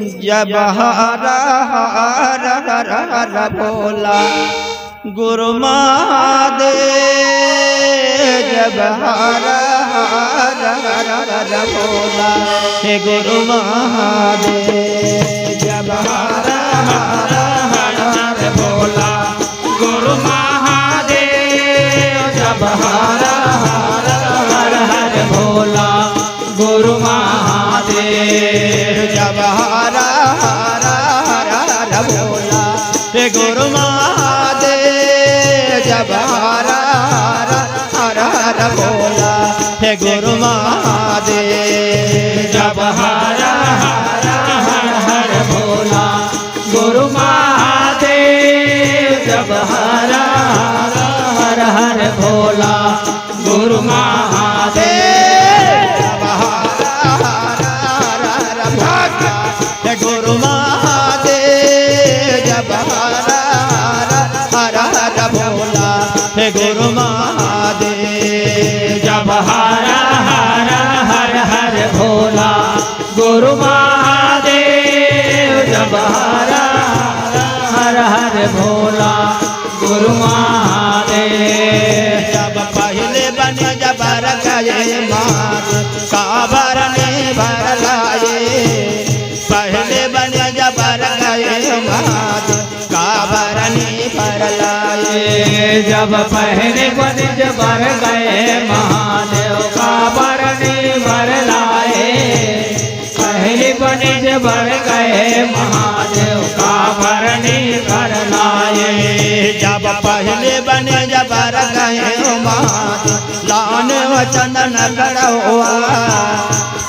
जब हर हर हर हर भोला गुरु महादेव जब हर हर हर हर भोला हे गुरु महादेव जब हर हर हर हर भोला गुरु महादेव जब हर हर हर हर भोला गुरु महादेव जब हर हर हर हर भोला हे गुरु महादेव जब हर हर हर हर भोला हे गुरु महादेव जब हर हर हर हर भोला गुरु महादेव जब हर हर हर भोला गुरु महादेव जब हर हर हर भोला हे गुरु महादेव जब हर हर हर भोला हे गुरु महादेव जब हर हर हर हर भोला गुरु महादेव जब हर हर हर भोला गुरु महादेव जब पहले बने जब गए मार काबर ने भर लाए पहले बने जब गए मार काबर ने भर लाए जब पहले बने जब गए महादेव काबर ने भर लाए पहले बने जब गए महादेव काबर ने भर लाए जब पहले बने जब गए महादेव लाने व चंदन खड़ा हुआ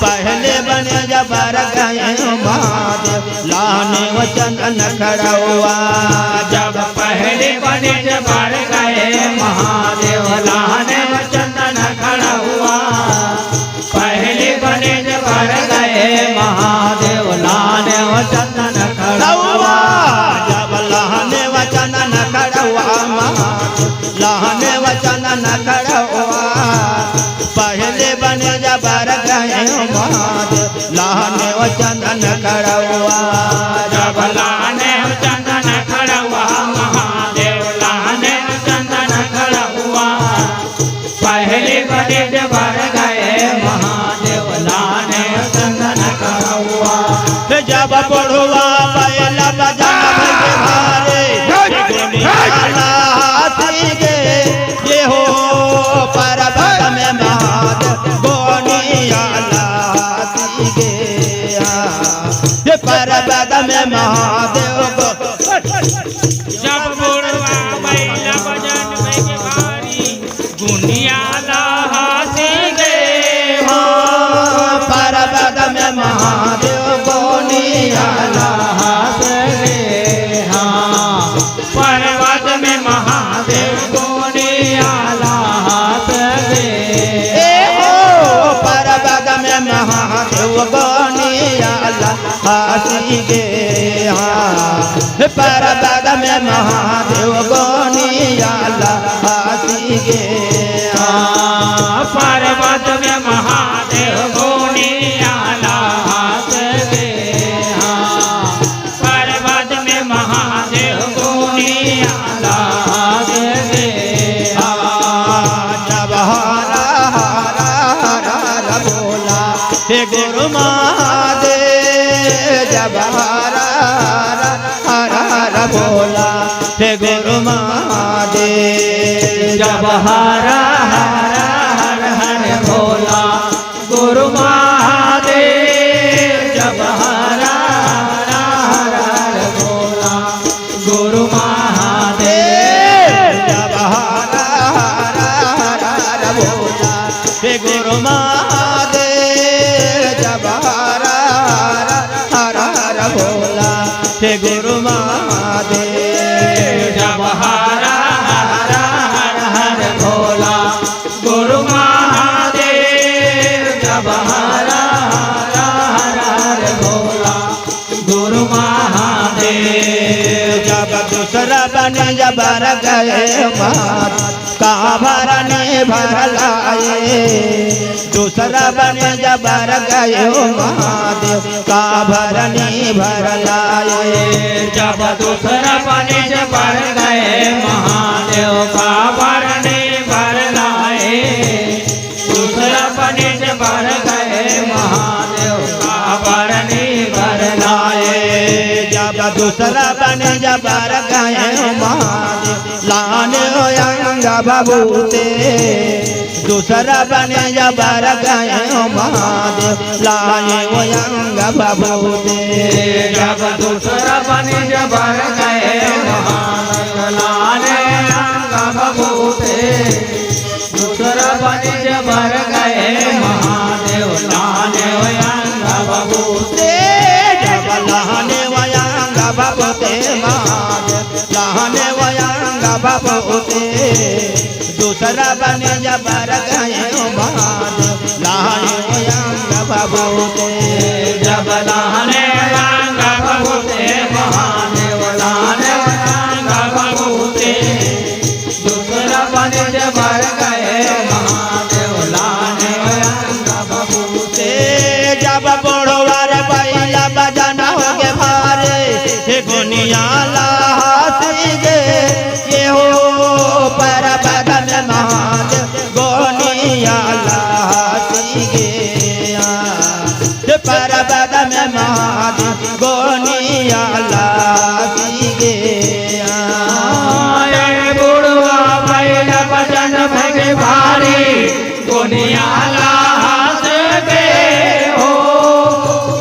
पहले बने जब गए महादेव लाने व चंदन खड़ा हुआ जब पहले बने जब गए महादेव लाने व चंदन खड़ा हुआ पहले बने जब गए महादेव लाने व चंदन खड़ा हुआ जब लाने व चंदन खड़ा हुआ लाने व चंदन खड़ा हुआ पहले बने जब गए महादेव लाने व चंदन खड़ा हुआ जब लाने व चंदन खड़ा हुआ महादेव लाने व चंदन खड़ा हुआ पहले बने जब गए महादेव लाने व चंदन खड़ा हुआ जब पढ़ुआ पहला बजा के भारे ये हो पर्वत में महादेव गोनिया लाती गे ये पर्वत में महादेव को जब बुढ़वा बैला बजन में के भारी गुनिया लाती गे पर्वत में महादेव गोनिया लाते गे पर्वत में महादेव गोनिया लाते गे पर्वत में महादेव गोनिया लाती गे पर्वत में महादेव गोनिया लाती गे पर्वत में महादेव गोनिया लाते गे पर्वत में महादेव गोनिया लाते गे जब हर हर हर हर भोला हे गुरु महादेव जब हर हर हर हर भोला हे गुरु महादेव जब हर हर हर हर भोला गुरु महादेव जब हर हर हर हर भोला गुरु महादेव जब हर हर हर हर भोला हे गुरु महादेव जब हर हर हर हर भोला हे गुरु महादेव जब हर हर हर हर भोला गुरु महादेव जब हर हर हर हर भोला गुरु महादेव जब दूसरा बने जब गए मार काबर ने भर लाए दूसरा बने जबर गयो महादेव का भरनी भर लाए जब दूसरा बने जबर गए महादेव का भरनी भर लाए दूसरा बने जबर गए महादेव का भरनी भर लाए जब दूसरा बने जबर गए महादेव लाने अंग बबूते दूसरा बने जबर गए महादेव लाए अंग बबूते जब दूसरा बने जबर गए महादेव लाने अंग बबूते दूसरा बने जबर गए महादेव लाने अंग बबूते जब लाने अंग बबूते महादेव लाने अंग बबूते दूसरा बने जबर गए महादेव लाने अंग बबूते जब लाने अंग बबूते महादेव लाने अंग बबूते दूसरा बने जबर गए महादेव लाने अंग बबूते जब बोड़वार बैला बजाना हो गे भारे हे गुनिया लासी गे ये हो पर बदन महादेव गोनिया लासी गे पर बदन महादेव गोनिया लासी गे बुढ़वा बैल बजन भगे भारी गोनिया लास गे हो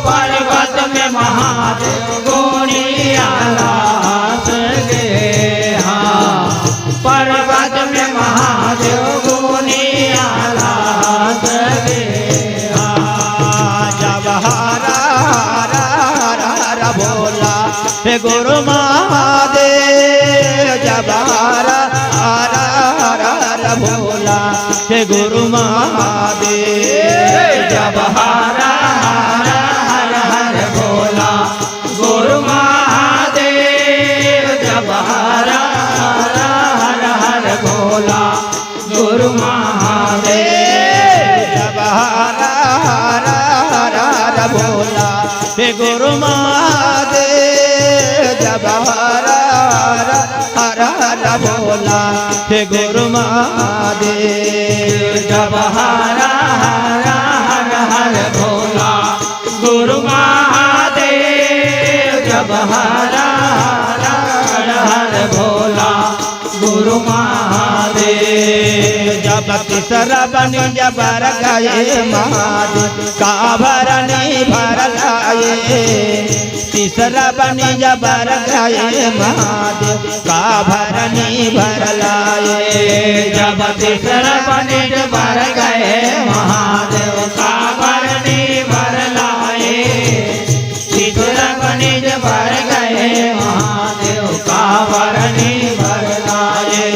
पर्वत में महादेव गोनिया लास गे हाँ पर्वत में महादेव गोनिया लास गे जब हरा हरा हरा हरा भोला हे गुरु महादेव जब हरा हरा हरा हरा भोला हे गुरु महादेव जब हरा हरा हर हर भोला गुरु महादेव जब हरा हरा हर हर भोला गुरु महादेव जब हरा हरा हरा हरा भोला हे गुरु महादेव जब हरा हरा हरा हरा भोला हे गुरु महादेव जब हरा हरा हर हर भोला गुरु महादेव जब हरा हरा हर हर भोला गुरु महादेव जब तीसरा बने जबर गए महादेव का भरनी भर लाए तीसरा बने जबर गए महादेव का भरनी भर लाए जब तीसरा बने जबर गए महादेव का भरनी भर लाए तीसरा बने जबर गए महादेव का भरनी भर लाए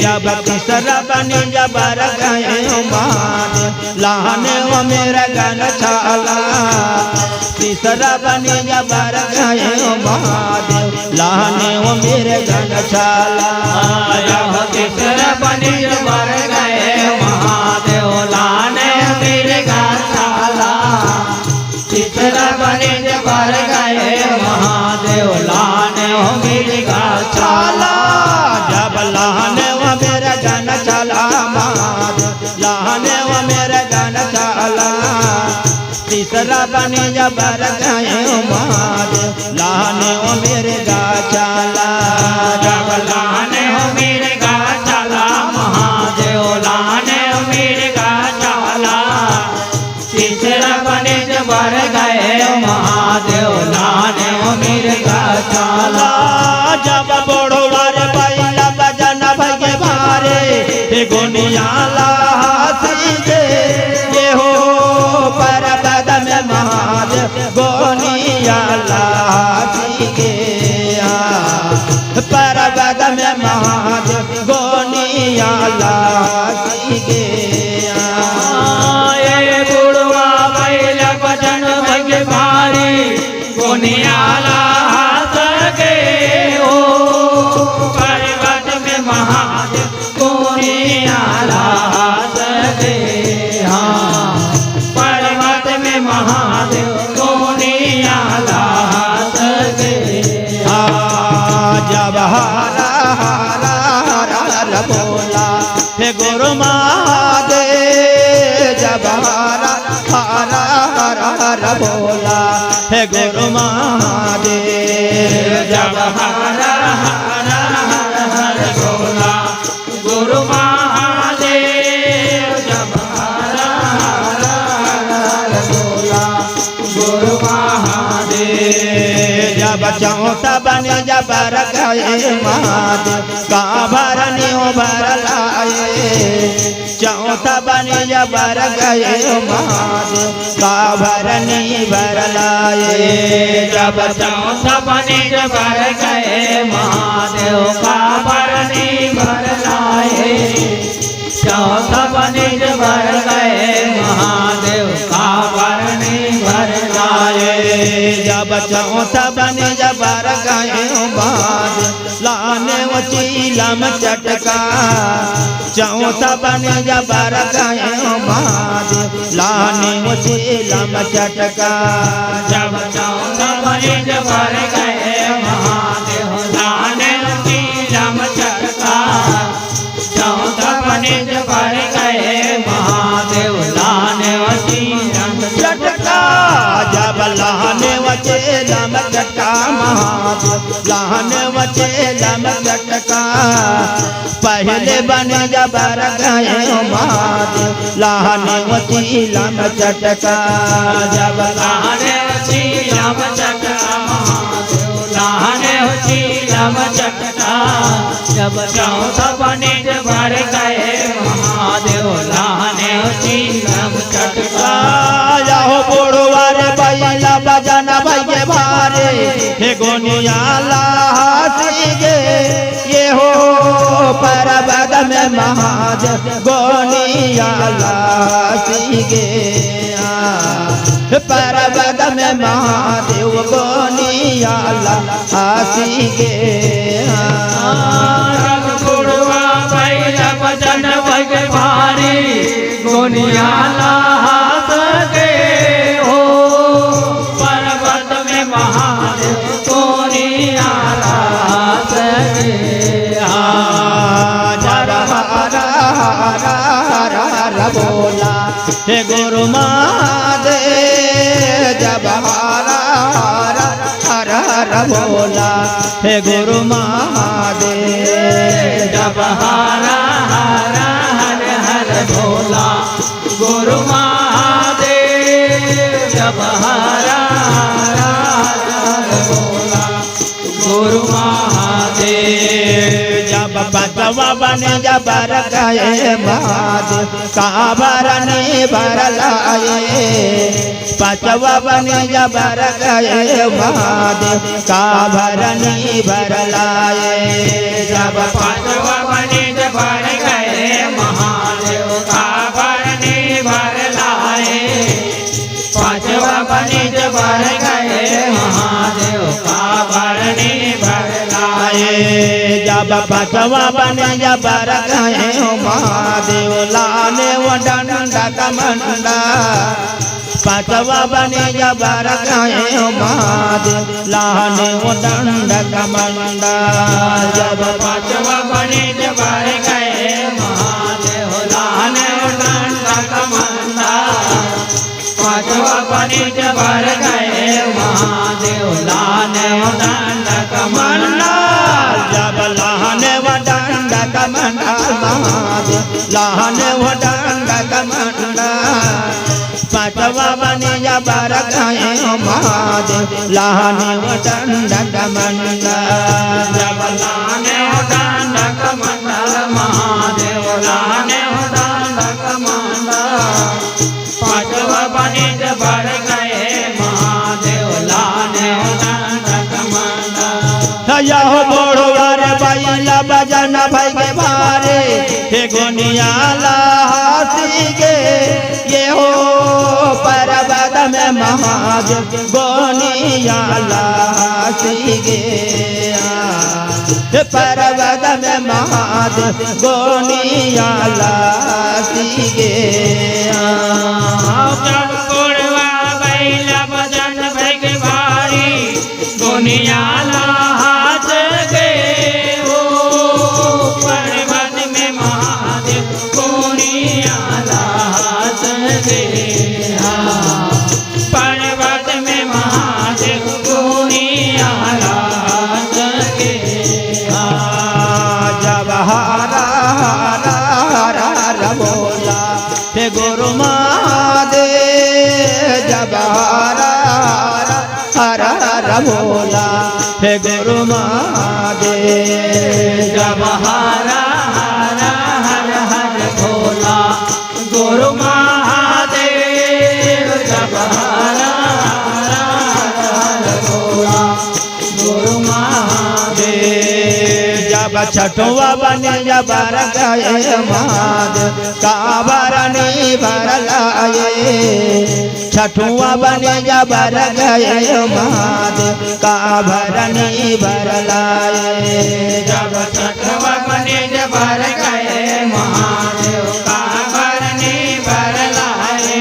जब तीसरा बने जबर गए महादेव लाने वो मेरा गन छाला तीसरा बने जबर गए महादेव लाने वो मेरे गन छाला जब तीसरा बने जबर गए महादेव लाने मेरे गाछाला तीसरा बने जबर गए महादेव लाने मेरे गाछाला जब लाने वो मेरा गन छाला महादेव लाने वो मेरा गन छाला तीसरा बने जबर गए महादेव लाने वो मेरे गाछाला जब लाने हो मेरे गाछाला महादेव लाने हो मेरे गाछाला तीसरा बने जबर गए महादेव लाने हो मेरे गाछाला जब बोड़वार बैला बजाना भगे भारे हे गोनिया लासी गे ये हो पर बदन महादेव गोनिया लासी गे पर बदन महादेव गोनिया लासी गे बुढ़वा बैल बजन भगे भारी गोनिया लास गे हो पर्वत में महादेव गोनिया लास गे हाँ जब हरा हरा हरा बोला हे गुरु महादेव जब हरा हरा हरा बोला हे गुरु महादेव जब हरा हरा हरा बोला गुरु महादेव जब हरा हरा हरा बोला गुरु महादेव जब चौथा बने जब रखे महादेव का भरनी भर लाए चौथा बने जब रखे महादेव का भरनी भर लाए जब चौथा बने जब गए महादेव का भरनी भर लाए चौथा बने जब गए महादेव का भरनी भर लाए जब चौथा बने जब गए महादेव लाने वो चीलम चटका चौथा बने जब गए महादेव लाने वो चीलम चटका जब चौथा बने जब गए महादेव लाने चीलम चटका चौथा बने जब गए महादेव लाने चीलम चटका जब लाने वो चीलम चटका महादेव लाने वो चीलम चटका पहले बने जब गए महादेव लाने वो चीलम चटका जब लाने चीलम चटका महादेव लाने चीलम चटका जब चौथा बने जब गए महादेव लाने चीलम चटका जाओ बोड़वारे बैला बजाना भाई भारे हे गोनिया लासीगे ये हो पर्वत में महादेव गोनिया लासीगे पर्वत में महादेव गोनिया लासीगे गुरुआ बैला बजन भग भारी गोनिया लास गे हो पर्वत में महादेव गोनिया लास गे जब हरा हरा हरा बोला हे गुरु महादेव जब हरा हरा हरा बोला हे गुरु महादेव जब हरा हरा हर हर बोला गुरु महादेव जब हरा हरा हर बोला गुरु महादेव जब बचवा बने जब गए महादेव का भरनी भर लाए पचवा बने जब गए महादेव का भरनी भर लाए जब पांचवा बने जब गए महादेव का भरनी भर लाए पांचवा बने जब गए महादेव का भरनी भर लाए जब पचवा बने जब गए महादेव लाने वो डंडा कमंडा पचवा बने जब गए महादेव लाने वो डंडा कमंडा जब पांचवा बने जब गए महादेव लाने डंडा कमंडा पांचवा बने जब गए महादेव लाने डंडा कमंडा जब लाने वो डंडा कमंडा महादेव लाने वो डंडा कमंडा पचवा बने जब गए महादेव लाने वो डंडा कमंडा जब लाने डंडा कमंडल महादेव लाने डंडा कमंडल पांचवा बने जब गए महादेव लाने डंडा कमंडल यहो बोड़वारे बैला बजाना भाई के भारे हे गोनिया लासीगे ये हो पर्वत में महादेव गोनिया लासीगे पर्वत में महादेव गोनिया लासीगे जब कोड़वा बैला बजन भग भारी गोनिया लास गे भोला हे गुरु महादेव जब हर हर हर हर भोला गुरु महादेव जब हर हर हर भोला गुरु महादेव जब छठुआ बने जबर गए महादेव कावरनी भर लाए छठुआ बने जबर गए महादेव कावरनी भर लाए जब छठवा बने जबर गए महादेव कावरनी भर लाए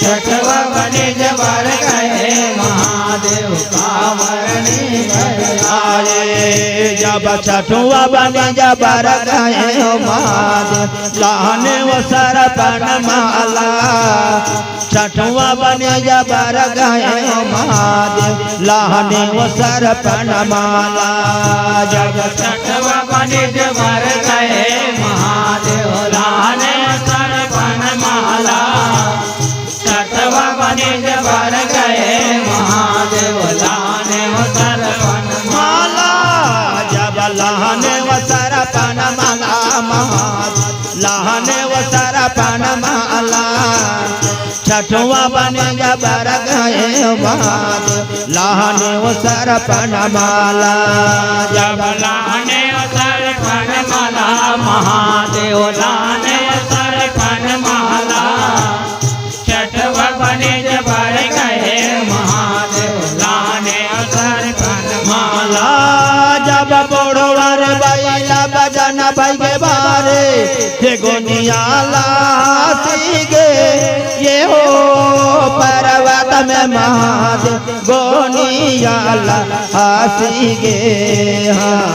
छठवा बने जबर गए महादेव कावरनी भर आए जब छठुआ बने जबर गए महादेव लाने वो सरपन माला छठुआ बने जबर गए महादेव लाने वो सरपन माला जब छठवा बने जबर गए महादेव लाने सरपन माला छठवा बने जबर गए महादेव लाने सरपन माला जब लाने वो सरपन माला महादेव लाने वो सरपन माला छठुआ बने जबर गए महादेव लाने वो सरपन माला जब लाने सरपन माला महादेव लाने सरपन माला छठवा बने जबर गए महादेव लाने सरपन माला जब बोड़वर बैला बजन बैगे बारे हे गोनियाला सीगे ये हो पर्वत में महादेव गोनियाला हासीगे हाँ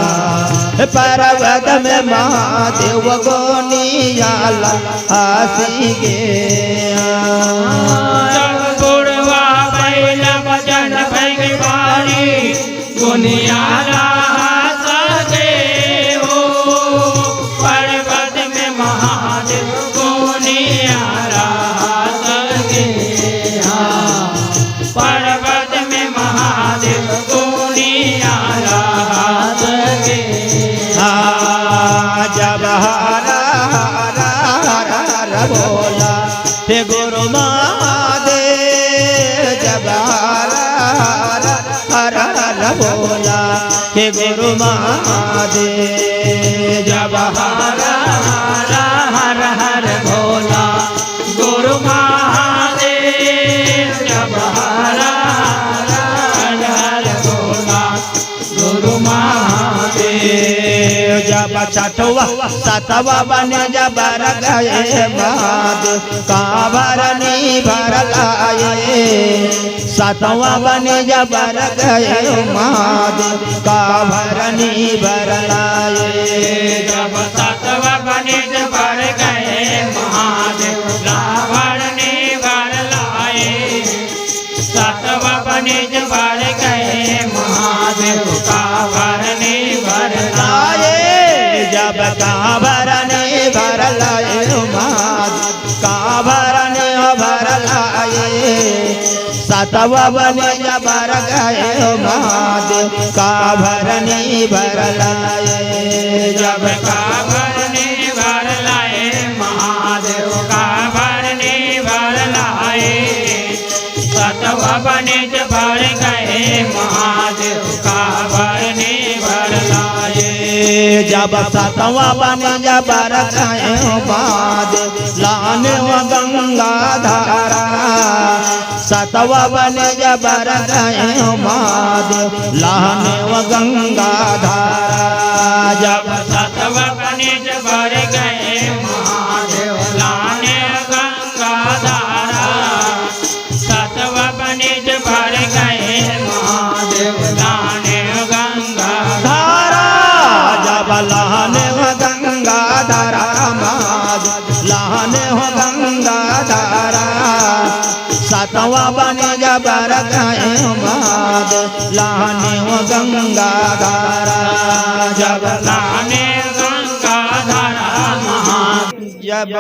पर्वत में महादेव गोनियाला हासीगे जब बुढ़वा बैला बजन बैग बारी गुनियाला सजे हो पर्वत में महादेव गुनियाला सजे हाँ पर्वत में महादेव गुनियाला सजे जब हरा हरा हरा भोला हे गुरु महादेव जब हरा हरा हरा भोला हे गुरु महादेव जब हर हर हर हर भोला गुरु महादेव जब हर हर हर भोला गुरु महादेव जब छठुआ सतवा बने जबर गए महादेव कावरनी भर लाए सतवा बने जबर गए महादेव कावरनी भर लाए जब सतवा बने जबर गए महादेव रावण ने भर लाए सतवा बने जबर गए महादेव कावर ने भर लाए जब कावरनी भर लाए महादेव कावरनी भर लाए सतवा बने जबर गए महादेव कावरनी भर लाए जब कावर ने भर लाए महादेव कावर ने भर लाए सतवा बने जबर गए महादेव कावर ने भर लाए जब सतवा बने जबर गए महादेव लाने वो गंगा धारा सतवा बने जबर गए महादेव लाने वो गंगा धारा जब सतवा बने जबर गए महादेव लाने गंगा धारा सतवा बने जबर गए महादेव लाने गंगा धारा जब लाने वो गंगा धारा महादेव लाने वो गंगा धारा सतवा बने जबर गए महादेव लाने वो गंगा धारा जब लाने गंगा धारा महादेव जब